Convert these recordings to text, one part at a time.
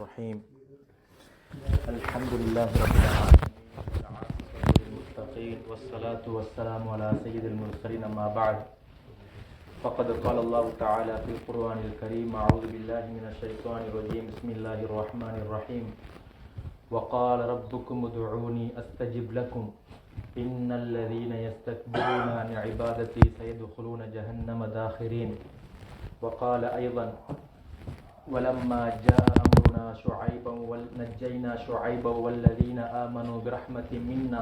الرحيم الحمد لله رب العالمين والعاقبة للمتقين والصلاة والسلام على سيد المرسلين أما بعد فقد قال الله تعالى في القرآن الكريم أعوذ بالله من الشيطان الرجيم بسم الله الرحمن الرحيم وقال ربكم ادعوني أستجب لكم إن الذين يستكبرون عن عبادتي سيدخلون جهنم داخرين وقال أيضا ولما جاء أمرنا شعيبا ونجينا شعيبا والذين آمنوا برحمة منا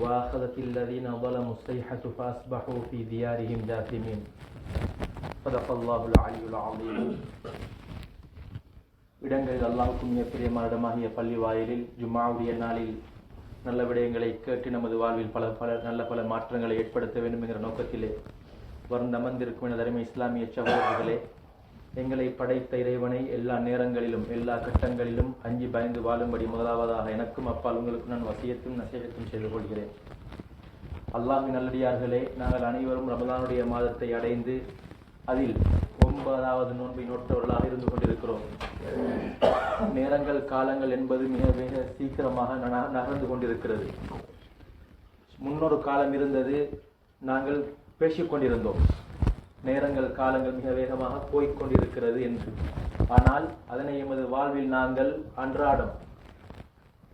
وأخذت الذين ظلموا الصيحة فأصبحوا في ديارهم جاثمين صدق الله العلي العظيم. இடங்களில் அல்லாஹ்வுக்கும் மிக பிரியமான இடமாகிய பள்ளி வாயிலில் ஜும்மாவுடைய நாளில் நல்ல விடயங்களை கேட்டு நமது வாழ்வில் பல மாற்றங்களை ஏற்படுத்த வேண்டும் என்கிற நோக்கத்திலே அமர்ந்திருக்கும் என அருமை இஸ்லாமிய சகோதரர்களே, எங்களை படைத்த இறைவனை எல்லா நேரங்களிலும் எல்லா கட்டங்களிலும் அஞ்சி பயந்து வாழும்படி முதலாவதாக எனக்கும் அப்பால் உங்களுக்கு நான் வசியத்தும் நசீகத்தும் செய்து கொள்கிறேன். அல்லாஹ்வின் நல்லடியார்களே, நாங்கள் அனைவரும் ரமலானுடைய மாதத்தை அடைந்து அதில் 9வது நோன்பை நோட்டவர்களாக இருந்து கொண்டிருக்கிறோம். நேரங்கள் காலங்கள் என்பது மிக மிக சீக்கிரமாக நகர்ந்து கொண்டிருக்கிறது. முன்னொரு காலம் இருந்தது, நாங்கள் பேசிக்கொண்டிருந்தோம் நேரங்கள் காலங்கள் மிக வேகமாக போய்கொண்டிருக்கிறது என்று. ஆனால் அதனை எமது வாழ்வில் நாங்கள் அன்றாடம்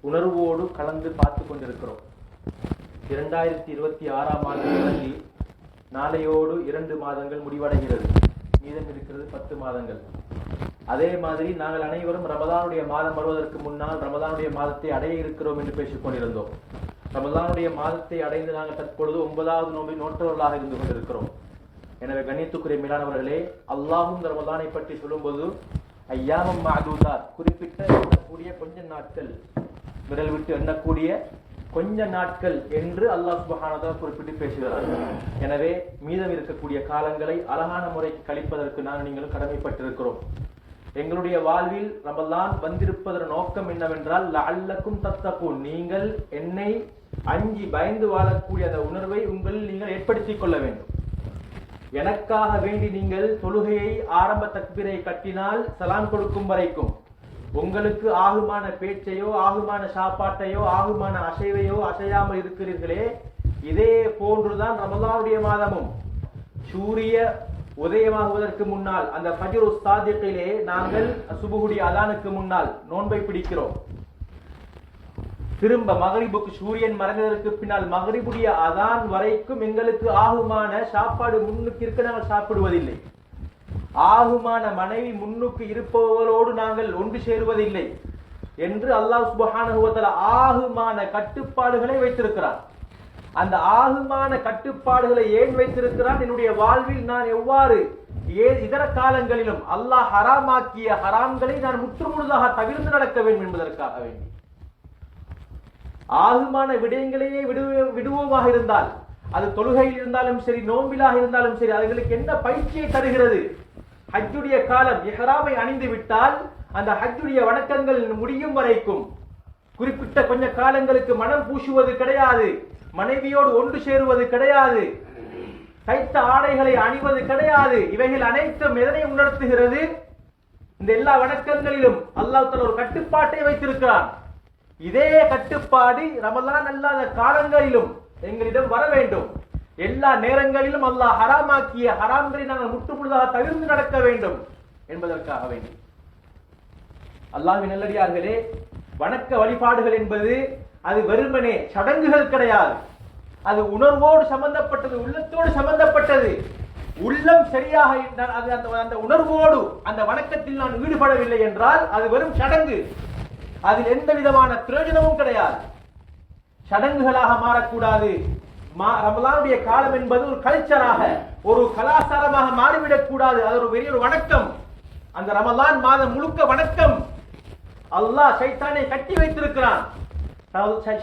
உணர்வோடு கலந்து பார்த்து கொண்டிருக்கிறோம். 2026ஆம் ஆண்டு தொடங்கி நாளையோடு 2 மாதங்கள் முடிவடைகிறது. மீதம் இருக்கிறது 10 மாதங்கள். அதே மாதிரி நாங்கள் அனைவரும் ரமலானுடைய மாதம் வருவதற்கு முன்னால் ரமலானுடைய மாதத்தை அடைய இருக்கிறோம் என்று பேசிக்கொண்டிருந்தோம். ரமலானுடைய மாதத்தை அடைந்து நாங்கள் தற்பொழுது 9வது நோன்பை நோட்டவர்களாக இருந்து கொண்டிருக்கிறோம். எனவே கண்ணியத்துக்குரிய மேலானவர்களே, அல்லாஹ்வும் ரமலானை பற்றி சொல்லும்போது ஐயாமம் மஅதூதாத், குறிப்பிட்ட எண்ணக்கூடிய கொஞ்ச நாட்கள், விரல் விட்டு எண்ணக்கூடிய கொஞ்ச நாட்கள் என்று அல்லாஹ் சுப்ஹானஹு வ தஆலா குறிப்பிட்டு பேசுகிறார். எனவே மீதம் இருக்கக்கூடிய காலங்களை அழகான முறைக்கு கழிப்பதற்கு நாங்கள் நீங்களும் கடமைப்பட்டிருக்கிறோம். எங்களுடைய வாழ்வில் ரமலான் வந்திருப்பதன் நோக்கம் என்னவென்றால் லஅல்லக்கும் தத்தகூன், நீங்கள் என்னை அஞ்சி பயந்து வாழக்கூடிய அந்த உணர்வை உங்களில் நீங்கள் ஏற்படுத்திக் கொள்ள வேண்டும். எனக்காக வேண்டி நீங்கள் தொழுகையை ஆரம்ப தக்பீரை கட்டினால் சலாம் கொடுக்கும் வரைக்கும் உங்களுக்கு ஆகுமான பேச்சையோ ஆகுமான சாப்பாட்டையோ ஆகுமான அசைவையோ அசையாமல் இருக்கிறீர்களே, இதே போன்றுதான் ரமலானுடைய மாதமும். சூரிய உதயமாகுவதற்கு முன்னால் அந்த ஃபஜ்ரு சாதிகிலே நாங்கள் சுபுஹுடைய அதானுக்கு முன்னால் நோன்பை பிடிக்கிறோம். திரும்ப மகரிபுக்கு சூரியன் மறைந்ததற்கு பின்னால் மகரிபுடைய அதான் வரைக்கும் எங்களுக்கு ஆகுமான சாப்பாடு முன்னுக்கு இருக்க நாங்கள் சாப்பிடுவதில்லை. ஆகுமான மனைவி முன்னுக்கு இருப்பவர்களோடு நாங்கள் ஒன்று சேருவதில்லை என்று அல்லாஹ் சுப்ஹானஹு வ தஆலா ஆகுமான கட்டுப்பாடுகளை வைத்திருக்கிறான். அந்த ஆகுமான கட்டுப்பாடுகளை ஏன் வைத்திருக்கிறான்? என்னுடைய வாழ்வில் நான் எவ்வாறு இதர காலங்களிலும் அல்லாஹ் ஹராமாக்கிய ஹராம்களை நான் முற்றுமுழுதாக தவிர்த்து நடக்க வேண்டும் என்பதற்காக வேண்டி. ஆகுமான விடயங்களையே விடுவோமாக இருந்தால், அது தொழுகையில் இருந்தாலும் சரி, நோம்பிலாக இருந்தாலும் சரி, அதுகளுக்கு என்ன பயிற்சியை தருகிறது? ஹஜ்ஜுடைய காலம், இஹ்ராமை அணிந்து விட்டால் அந்த ஹஜ்ஜுடைய வணக்கங்கள் முடியும் வரைக்கும் குறிப்பிட்ட கொஞ்ச காலங்களுக்கு மனம் பூசுவது கிடையாது, மனைவியோடு ஒன்று சேருவது கிடையாது, தைத்த ஆடைகளை அணிவது கிடையாது. இவைகள் அனைத்தும் எதனை உணர்த்துகிறது? இந்த எல்லா வணக்கங்களிலும் அல்லாஹ் தஆலா ஒரு கட்டுப்பாட்டை வைத்திருக்கிறான். இதே கட்டுப்பாடு ரமலான் அல்லாத காலங்களிலும் எங்களிடம் வர வேண்டும். எல்லா நேரங்களிலும் அல்லாஹ் ஹராமாக்கிய ஹராம்களை நாங்கள் முற்றுமுழுதாக தவிர்த்து நடக்க வேண்டும் என்பதற்காக வேண்டி. அல்லாஹ்வின் நல்லடியார்களே, வணக்க வழிபாடுகள் என்பது அது வெறுமனே சடங்குகள் கிடையாது. அது உணர்வோடு சம்பந்தப்பட்டது, உள்ளத்தோடு சம்பந்தப்பட்டது. உள்ளம் சரியாக அந்த உணர்வோடு அந்த வணக்கத்தில் நான் ஈடுபடவில்லை என்றால் அது வெறும் சடங்கு. அதில் எந்த விதமான பிரயோஜனமும் கிடையாது. சடங்குகளாக மாறக்கூடாது. ரமலானுடைய காலம் என்பது ஒரு கல்ச்சராக, ஒரு கலாச்சாரமாக மாறிவிடக் கூடாது. அது ஒரு பெரிய ஒரு வணக்கம். அந்த ரமலான் மாதம் முழுக்க வணக்கம். அல்லாஹ் ஷைத்தானை கட்டி வைத்திருக்கிறான்.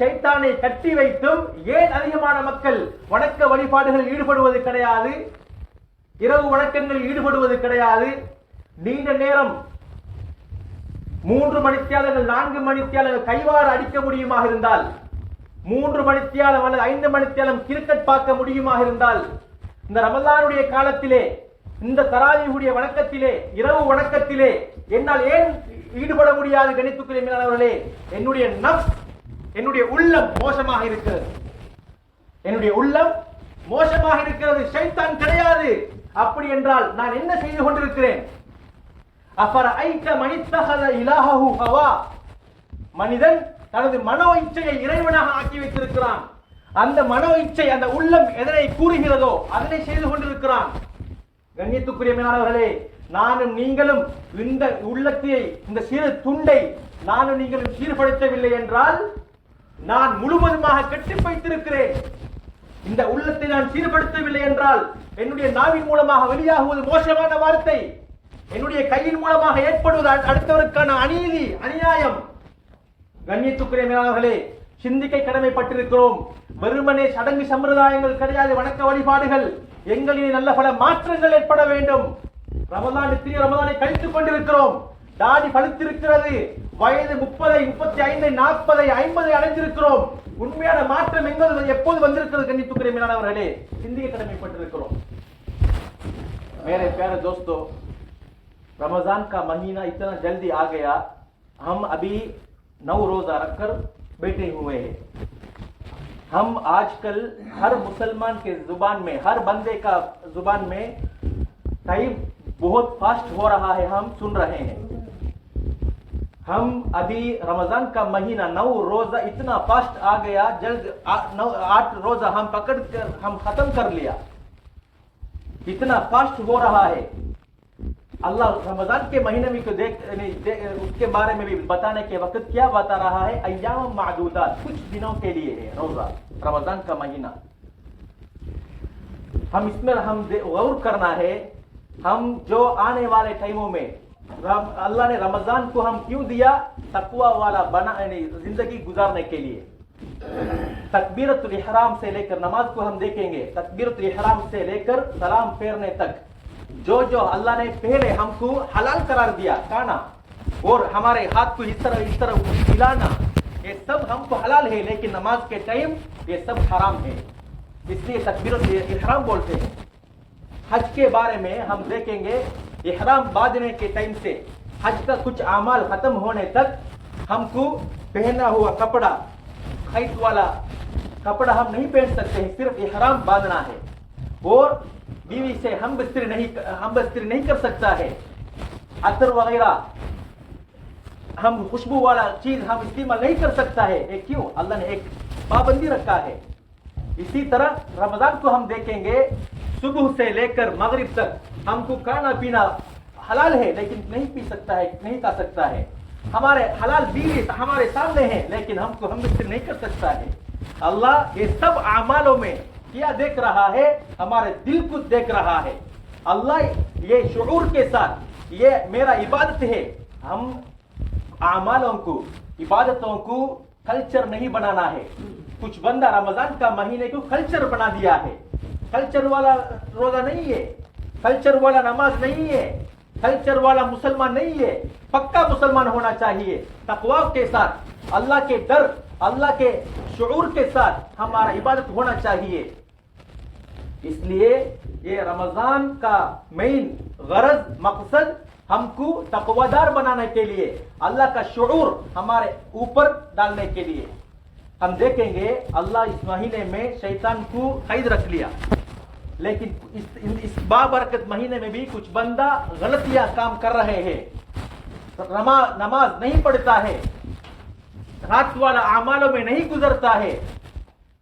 ஷைத்தானை கட்டி வைத்தும் ஏன் அதிகமான மக்கள் வணக்க வழிபாடுகளில் ஈடுபடுவது கிடையாது, இரவு வணக்கங்களில் ஈடுபடுவது கிடையாது? நீண்ட நேரம் 3 மணித்தியாலங்கள் 4 மணித்தியாலங்கள் கைவாறு அடிக்க முடியுமாக இருந்தால், 3 மணித்தியாலம் அல்லது 5 மணித்தியாலம் கிரிக்கெட் பார்க்க முடியுமாக இருந்தால், இந்த ரமலானுடைய காலத்திலே இந்த தராவீஹுடைய வணக்கத்திலே, இரவு வணக்கத்திலே என்னால் ஏன் ஈடுபட முடியாது? கணித்துக்குரிய மேலானவர்களே, என்னுடைய நஃப்ஸ், என்னுடைய உள்ளம் மோசமாக இருக்கிறது. என்னுடைய உள்ளம் மோசமாக இருக்கிறது. ஷைத்தான் கிடையாது. அப்படி என்றால் நான் என்ன செய்து கொண்டிருக்கிறேன்? அஃபரஐத மனித்தஹத இலாஹஹு ஹவா, மனிதன் தனது மனோ இச்சையை இறைவனாக ஆக்கி வைத்திருக்கிறான். அந்த மனோ இச்சை, அந்த உள்ளம் எதனை கூறுகிறதோ அதனை செய்து கொண்டிருக்கிறான். கண்ணியத்துக்குரிய மேலானவர்களே, நானும் நீங்களும் இந்த உள்ளத்தை, இந்த சிறு துண்டை நானும் நீங்களும் சீர்படுத்தவில்லை என்றால் நான் முழுவதுமாக கட்டி வைத்திருக்கிறேன். இந்த உள்ளத்தை நான் சீர்படுத்தவில்லை என்றால் என்னுடைய நாவின் மூலமாக வெளியாகுவது மோசமான வார்த்தை, என்னுடைய கையின் மூலமாக ஏற்படுவது அடுத்தவருக்கான அநீதி, அநியாயம். கண்ணியத்துக்குரிய மேலாளர்களே, சிந்திக்கை கடமைப்பட்டிருக்கிறோம். வெறுமனே சடங்கு சம்பிரதாயங்கள் கிடையாது, வணக்க வழிபாடுகள். எங்களிலே நல்ல பல மாற்றங்கள் ஏற்பட வேண்டும். ரமதானை கழித்துக் கொண்டிருக்கிறோம். தாடி பழுத்திருக்கிறது. வயது 30, 35, 40, 50 அடைந்திருக்கிறோம். உண்மையான மாற்றம் எப்போது வந்திருக்கிறது? கண்ணியத்துக்குரிய மேலானவர்களே, சிந்திக்க கடமைப்பட்டிருக்கிறோம். मेरे प्यारे दोस्तों, रमजान का महीना इतना जल्दी आ गया, हम अभी 9 रोजा रखकर बैठे हुए हैं. हम आजकल हर मुसलमान के जुबान में, हर बंदे का जुबान में टाइम बहुत फास्ट हो रहा है, हम सुन रहे हैं. हम अभी रमजान का महीना 9 रोजा इतना फास्ट आ गया, जल्द 8 रोजा हम पकड़ कर हम खत्म कर लिया. इतना फास्ट हो रहा है. अल्लाह रमजान के महीने में को उसके बारे में भी बताने के वक्त क्या बता रहा है? अय्याम मादूदात, कुछ दिनों के लिए है रोजा, रमजान का महीना. हम इसमें गौर करना है. हम जो आने वाले टाइमों में अल्लाह ने रमजान को हम क्यों दिया? तकवा वाला बना जिंदगी गुजारने के लिए. तकबीरतुल इहराम से लेकर नमाज को हम देखेंगे, तकबीरतुल इहराम से लेकर सलाम फेरने तक जो जो अल्लाह ने पहले हमको हलाल करार दिया, खाना और हमारे हाथ को इस तरह हिलाना, ये सब हमको हलाल है. लेकिन नमाज के टाइम ये सब हराम है, इसलिए तकबीरतुल इहराम बोलते हैं. हज के बारे में हम देखेंगे, इहराम बांधने के टाइम से हज का कुछ अमाल खत्म होने तक हमको पहना हुआ कपड़ा, खैत वाला कपड़ा हम नहीं पहन सकते हैं, सिर्फ इहराम बांधना है. और बीवी से हम बस्त्री नहीं कर सकता है. अतर वगैरह हम खुशबू वाला चीज हम इस्तेमाल नहीं कर सकता है. ये क्यों? अल्लाह ने एक पाबंदी रखा है. इसी तरह रमजान को हम देखेंगे, सुबह से लेकर मगरिब तक हमको खाना पीना हलाल है, लेकिन नहीं पी सकता है, नहीं खा सकता है. हमारे हलाल बीवी हमारे सामने है, लेकिन हमको हम बस्त्री नहीं कर सकता है. अल्लाह ये सब अमालों में क्या देख रहा है? हमारे दिल को देख रहा है. अल्लाह ये शुऊर के साथ, ये मेरा इबादत है. हम अमालों को, इबादतों को कल्चर नहीं बनाना है. कुछ बंदा रमजान का महीने को कल्चर बना दिया है. कल्चर वाला रोजा नहीं है, कल्चर वाला नमाज नहीं है, कल्चर वाला मुसलमान नहीं है. पक्का मुसलमान होना चाहिए, तकवा के साथ, अल्लाह के डर, अल्लाह के शुऊर के साथ हमारा इबादत होना चाहिए. इसलिए ये रमजान का मेन गरज, मकसद हमको तकवादार बनाने के लिए, अल्लाह का शुऊर हमारे ऊपर डालने के लिए. हम देखेंगे अल्लाह इस महीने में शैतान को कैद रख लिया, लेकिन इस बाबरकत महीने में भी कुछ बंदा गलतियां काम कर रहे हैं. नमाज नहीं पढ़ता है, रात वाला अमालों में नहीं गुजरता है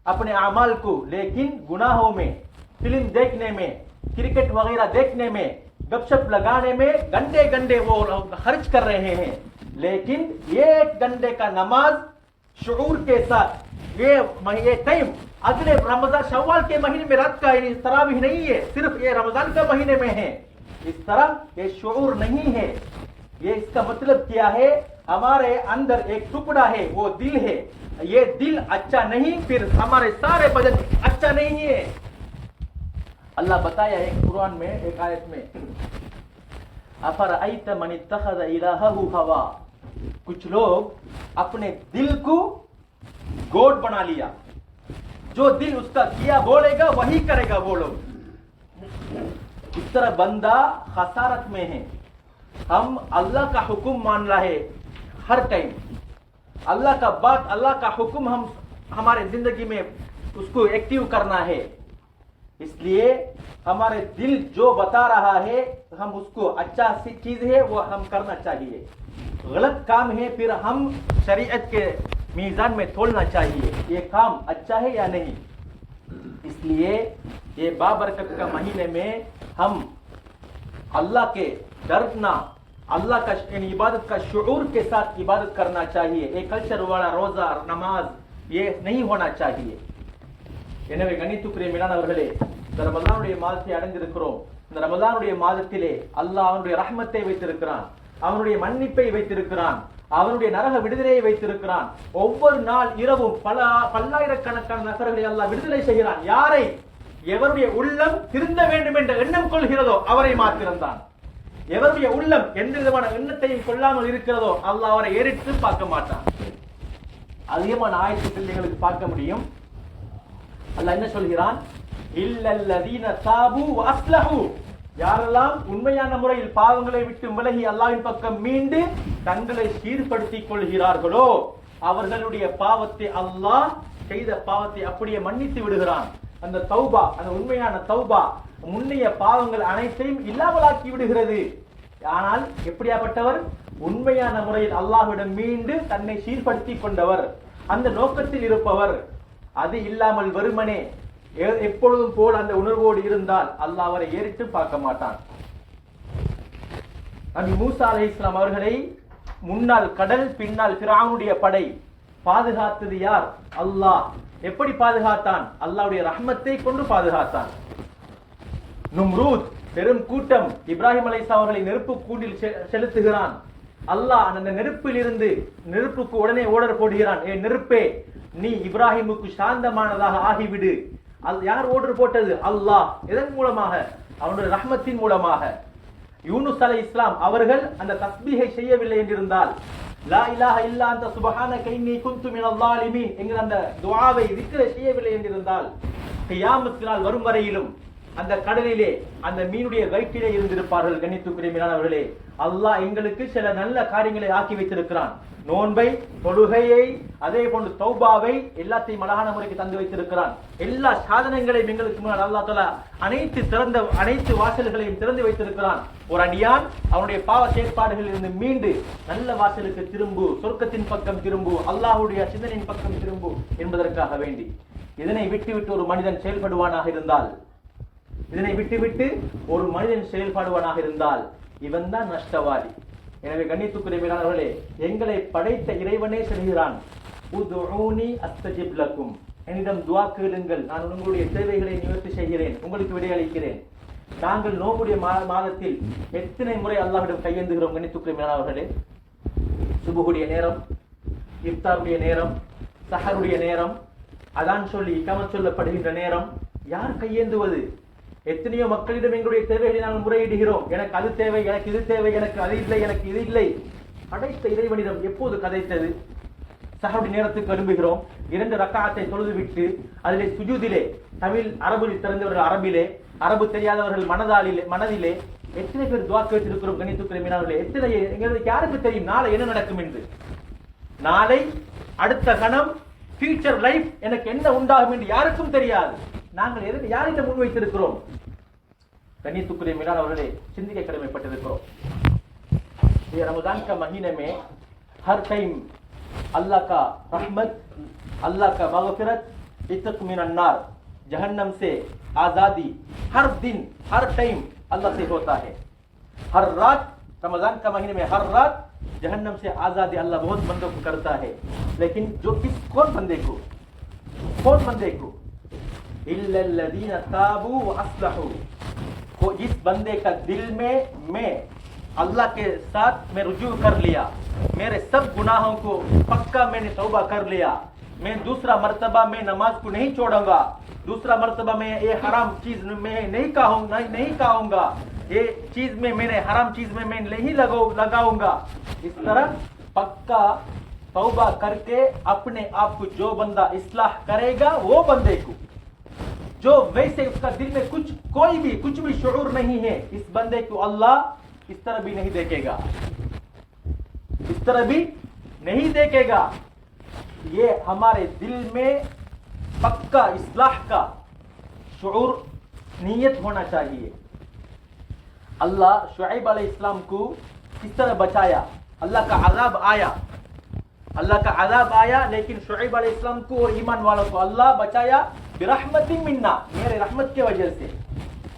अपने अमाल को, लेकिन गुनाहों में, फिल्म देखने में, क्रिकेट वगैरह देखने में, गपशप लगाने में घंटे घंटे वो खर्च कर रहे हैं. लेकिन ये 1 घंटे का नमाज शुऊर के साथ, ये टाइम अगले रमजान शव्वाल के महीने में रात का तरावीह नहीं है, सिर्फ ये रमजान का महीने में है. इस तरह ये शुऊर नहीं है. ये इसका मतलब क्या है? हमारे अंदर एक टुकड़ा है, वो दिल है. ये दिल अच्छा नहीं, फिर हमारे सारे बदन अच्छा नहीं है. अल्लाह बताया एक कुरान में, एक आयत में, अफरअयत मन इत्तखज़ इलाहहु हवा. कुछ लोग अपने दिल को गोड बना लिया, जो दिल उसका किया बोलेगा वही करेगा वो लोग. इस तरह बंदा खसारत में है। हम अल्लाह का हुक्म मान रहा है हर टाइम, अल्लाह का बात, अल्लाह का हुक्म हम हमारे जिंदगी में उसको एक्टिव करना है। इसलिए हमारे दिल जो बता रहा है हम उसको अच्छा सी चीज है वो हम करना चाहिए, गलत काम है फिर हम शरीयत के मीज़ान में तोलना चाहिए ये काम अच्छा है या नहीं। इसलिए ये बाबरकत का महीने में हम अल्लाह के डरना, अल्लाह का इबादत का शुऊर के साथ इबादत करना चाहिए। ये कल्चर वाला रोजा नमाज ये नहीं होना चाहिए। எனவே கண்ணியத்துக்குரிய மேலானவர்களே, இந்த ரமலானுடைய மாதத்தை அடைந்திருக்கிறோம்। இந்த ரமலானுடைய மாதத்திலே அல்லாஹ் அவனுடைய ரஹ்மத்தை வைத்திருக்கிறான், அவனுடைய மன்னிப்பை வைத்திருக்கிறான், அவனுடைய நரக விடுதலையை வைத்திருக்கிறான்। ஒவ்வொரு நாள் இரவும் பல்லாயிரக்கணக்கான நபர்களை அல்லாஹ் விடுதலை செய்கிறான்। யாரை? எவருடைய உள்ளம் திருந்த வேண்டும் என்ற எண்ணம் கொள்கிறதோ அவரை மாத்திரம்தான்। எவருடைய உள்ளம் எந்த விதமான எண்ணத்தையும் கொள்ளாமல் இருக்கிறதோ அல்லாஹ் அவரை ஏறிட்டு பார்க்க மாட்டான்। அதிகமான ஆயத்துக்கள் எங்களுக்கு பார்க்க முடியும்। அல்லாஹ் என்ன சொல்கிறான்? இல்லல்லதீன தாபு வ அஸ்லஹு, யாரெல்லாம் உண்மையான முறையில் பாவங்களை விட்டு விலகி அல்லாஹ்வின் பக்கம் மீண்டு தங்களை சீர்படுத்திக் கொள்கிறார்களோ அவர்களுடைய பாவத்தை அல்லாஹ் செய்த பாவத்தை அப்படியே மன்னித்து விடுகிறான்। அந்த தௌபா, அந்த உண்மையான தௌபா முன்னைய பாவங்கள் அனைத்தையும் இல்லாமலாக்கி விடுகிறது। ஆனால் எப்படியாப்பட்டவர்? உண்மையான முறையில் அல்லாஹ்விடம் மீண்டு தன்னை சீர்படுத்திக் கொண்டவர், அந்த நோக்கத்தில் இருப்பவர்। அது இல்லாமல் வெறுமனே எப்பொழுதும் போல் அந்த உணர்வோடு இருந்தால் அல்லாஹ் அவரை ஏறிட்டு பார்க்க மாட்டான்। நபி மூசா அலைஹிஸ்ஸலாம் அவர்களை முன்னால் கடல், பின்னால் ஃபிரௌனுடைய படை பாதுகாத்தது யார்? அல்லாஹ்। எப்படி பாதுகாத்தான்? அல்லாஹ்வுடைய ரஹ்மத்தை கொண்டு பாதுகாத்தான்। நும்ரூத் பெரும் கூட்டம் இப்ராஹிம் அலைஹிஸ்ஸலாம் அவர்களை நெருப்பு கூண்டில் செலுத்துகிறான்। அல்லாஹ் அந்த நெருப்பில் இருந்து நெருப்புக்கு உடனே ஓர்டர் போடுகிறான், ஏ நெருப்பே நீ இப்ராஹிமுக்கு சாந்தமானதாக ஆகிவிடு। யார் ஓர்டர் போட்டது? அல்லாஹ்। எதன் மூலமாக? அவனுடைய ரஹ்மத்தின் மூலமாக। யூனுஸ் அலைஹிஸ்ஸலாம் அவர்கள் அந்த தஸ்பீஹை செய்யவில்லை என்றிருந்தால், லா இலாஹ இல்லா அன்த சுப்ஹானக இன்னி குன்து மினல் ஸாலிமீன் என்கிற அந்த துஆவை திக்ரை செய்யவில்லை என்றிருந்தால் கியாமத் நாள் வரும் வரையிலும் அந்த கடலிலே அந்த மீனுடைய வயிற்றிலே இருந்திருப்பார்கள்। கண்ணியத்துக்குரிய மேலானவர்களே, அல்லாஹ் எங்களுக்கு சில நல்ல காரியங்களை ஆக்கி வைத்திருக்கிறான்। நோன்பை, தொழுகையை, அதே போன்று தௌபாவை எல்லாத்தையும் அழகான முறைக்கு தந்து வைத்திருக்கிறான்। எல்லா சாதனங்களையும் எங்களுக்கு முன்னால் அல்லாஹ் தஆலா அனைத்து வாசல்களையும் திறந்து வைத்திருக்கிறான்। ஒரு அடியான் அவனுடைய பாவ செயற்பாடுகளில் இருந்து மீண்டு நல்ல வாசலுக்கு திரும்பு, சொர்க்கத்தின் பக்கம் திரும்பு, அல்லாஹ்வுடைய சிந்தனையின் பக்கம் திரும்பு என்பதற்காக வேண்டி இதனை விட்டுவிட்டு ஒரு மனிதன் செயல்படுவானாக இருந்தால், இவன் தான் நஷ்டவாதி। எனவே கண்ணியத்துக்குரிய மேலானவர்களே, எங்களை படைத்த இறைவனே சொல்கிறான், உதுஊனி அஸ்தஜிப் லக்கும், என்னிடம் துஆ கேளுங்கள், நான் உங்களுடைய தேவைகளை நிவர்த்தி செய்கிறேன், உங்களுக்கு விடையளிக்கிறேன்। நாங்கள் நோம்புடைய மாதத்தில் எத்தனை முறை அல்லாஹ்விடம் கையேந்துகிறோம் கண்ணியத்துக்குரிய மேலானவர்களே? சுபுஹுடைய நேரம், இஃப்தாருடைய நேரம், சஹருடைய நேரம், அதான் சொல்லி இகாமத் சொல்லப்படுகின்ற நேரம், யார் கையேந்துவது? எத்தனையோ மக்களிடம் எங்களுடைய தேவைகளை நாங்கள் முறையிடுகிறோம், எனக்கு அது தேவை, எனக்கு இது தேவை, எனக்கு அது இல்லை, எனக்கு இது இல்லை। படைத்த இறைவனிடம் எப்போது கதைத்தது? சஹருடைய நேரத்துக்கு எழும்புகிறோம், 2 ரக்காத்தை தொழுது விட்டு அதிலே சுஜூதிலே, தமிழ் அரபில் திறந்தவர்கள் அரபிலே, அரபு தெரியாதவர்கள் மனதிலே எத்தனை பேர் துஆ கேட்டிருக்கிறோம் கண்ணியத்துக்குரிய மேலானவர்களே? எத்தனை எங்களுக்கு யாருக்கு தெரியும் நாளை என்ன நடக்கும் என்று? நாளை அடுத்த கணம் ஃபியூச்சர் லைஃப் எனக்கு என்ன உண்டாகும் என்று யாருக்கும் தெரியாது। நாங்கள் யாரிடம் முன் வைத்திருக்கிறோம்? கண்ணியத்துக்குரிய மேலானவர்களே, சிந்திக்க கடமைப்பட்டிருக்கிறோம்। ये रमजान का महीने में हर टाइम अल्लाह का रहमत, अल्लाह का मगफिरत, इत्क मिनन नार, जहन्नम से आजादी हर दिन हर टाइम अल्लाह से होता है। हर रात रमजान का महीने में हर रात जहन्नम से आजादी अल्लाह बहुत बंदों को करता है। लेकिन जो कौन बंदे को इल्लल्लज़ीना ताबू व अस्लहू, को जिस बंदे का दिल में मैं अल्लाह के साथ मैं रुजू कर लिया, मेरे सब गुनाहों को पक्का मैंने तौबा कर लिया, मैं दूसरा मर्तबा में नमाज को नहीं छोड़ूंगा, दूसरा मर्तबा में ये हराम चीज में नहीं खाऊंगा, ये चीज में मैंने हराम चीज में मैं नहीं लगाऊंगा। इस तरह पक्का तौबा करके अपने आप को जो बंदा इस्लाह करेगा वो बंदे को جو ویسے اس کا دل میں کچھ بھی شعور نہیں ہے، اس بندے کو اللہ اس طرح بھی نہیں دیکھے گا، اس طرح بھی نہیں دیکھے گا۔ یہ ہمارے دل میں پکا اصلاح کا شعور، نیت ہونا چاہیے۔ اللہ شعیب علیہ السلام کو کس طرح بچایا؟ اللہ کا عذاب آیا، لیکن شعیب علیہ السلام کو اور ایمان والوں کو اللہ بچایا برحمت منا، میرے رحمت کی وجہ سے۔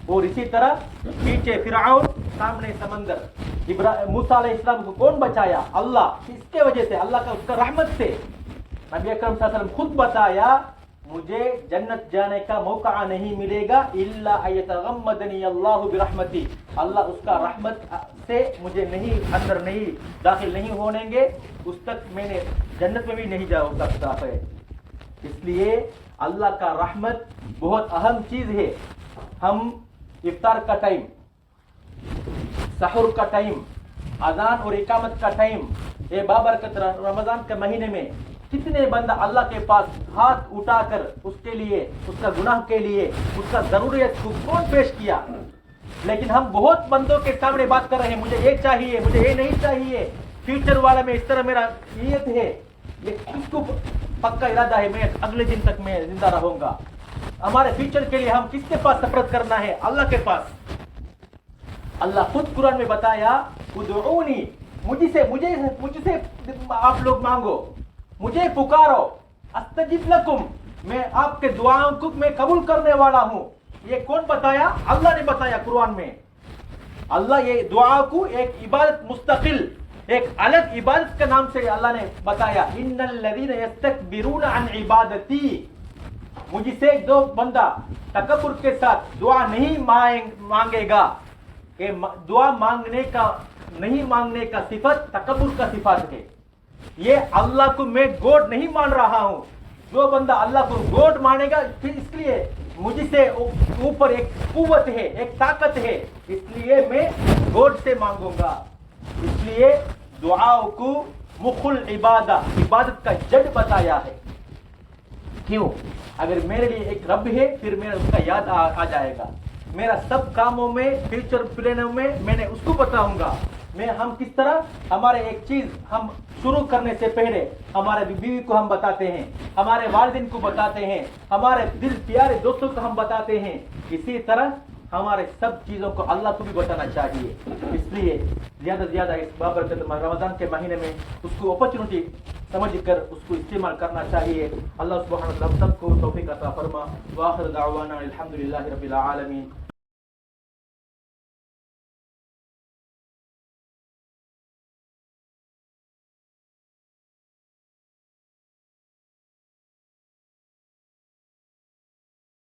اور اسی طرح پیچھے فرعون، سامنے سمندر، موسیٰ علیہ السلام کو کون بچایا؟ اللہ، اس کے وجہ سے، اللہ کا اس کا رحمت سے۔ نبی اکرم صلی اللہ علیہ وسلم خود بتایا مجھے جنت جانے کا موقع نہیں ملے گا الا ایتغمدنی اللہ برحمتی، اللہ اس کا رحمت سے مجھے اندر نہیں داخل نہیں ہونے گے، اس تک میں نے جنت میں بھی نہیں جا سکتا ہے۔ اس لیے اللہ کا رحمت بہت اہم چیز ہے۔ ہم افطار کا ٹائم، سحور کا ٹائم، اذان اور اقامت کا ٹائم، یہ بابرکت رمضان کے مہینے میں کتنے بندہ اللہ کے پاس ہاتھ اٹھا کر اس کے لیے، اس کا گناہ کے لیے، اس کا ضروریت کو کون پیش کیا؟ لیکن ہم بہت بندوں کے سامنے بات کر رہے ہیں، مجھے یہ چاہیے، مجھے یہ نہیں چاہیے، فیوچر والا میں اس طرح میرا نیت ہے، یہ کس کو پکا ارادہ ہے میں اگلے دن تک میں زندہ رہوں گا؟ ہمارے فیوچر کے لیے ہم کس کے پاس سفرت کرنا ہے؟ اللہ کے پاس۔ اللہ خود قرآن میں بتایا ادعونی، مجھ سے آپ لوگ مانگو، مجھے پکارو، استجب لکم، میں آپ کے دعاؤں کو میں قبول کرنے والا ہوں۔ یہ کون بتایا؟ اللہ نے بتایا قرآن میں۔ اللہ یہ دعا کو ایک عبادت مستقل، ایک الگ عبادت کے نام سے اللہ نے بتایا، ان الذین یستکبرون عن عبادتی، مجھ سے جو بندہ تکبر کے ساتھ دعا نہیں مانگے گا، کہ دعا نہیں مانگنے کا صفت تکبر کا صفت ہے۔ یہ اللہ کو میں گوڈ نہیں مان رہا ہوں، جو بندہ اللہ کو گوڈ مانے گا، پھر اس لیے مجھ سے اوپر ایک قوت ہے، ایک طاقت ہے، اس لیے میں گوڈ سے مانگوں گا۔ اس لیے دعا کو مخ عبادت کا جڑ بتایا ہے۔ کیوں؟ اگر میرے لیے ایک رب ہے، پھر میرا اس کا یاد آ جائے گا، میرا سب کاموں میں، فیوچر پلانوں میں نے اس کو بتاؤں گا۔ ہم کس طرح ہمارے ایک چیز ہم شروع کرنے سے پہلے ہمارے بیوی کو ہم بتاتے ہیں، ہمارے والدین کو بتاتے ہیں، ہمارے دل پیارے دوستوں کو ہم بتاتے ہیں، اسی طرح ہمارے سب چیزوں کو اللہ کو بھی بتانا چاہیے۔ اس لیے زیادہ سے زیادہ اس بابرکت رمضان کے مہینے میں اس کو اپرچونٹی سمجھ کر اس کو استعمال کرنا چاہیے۔ اللہ سبحانہ و تعالیٰ سب کو توفیق عطا فرما۔ وآخر دعوانا الحمدللہ رب العالمین۔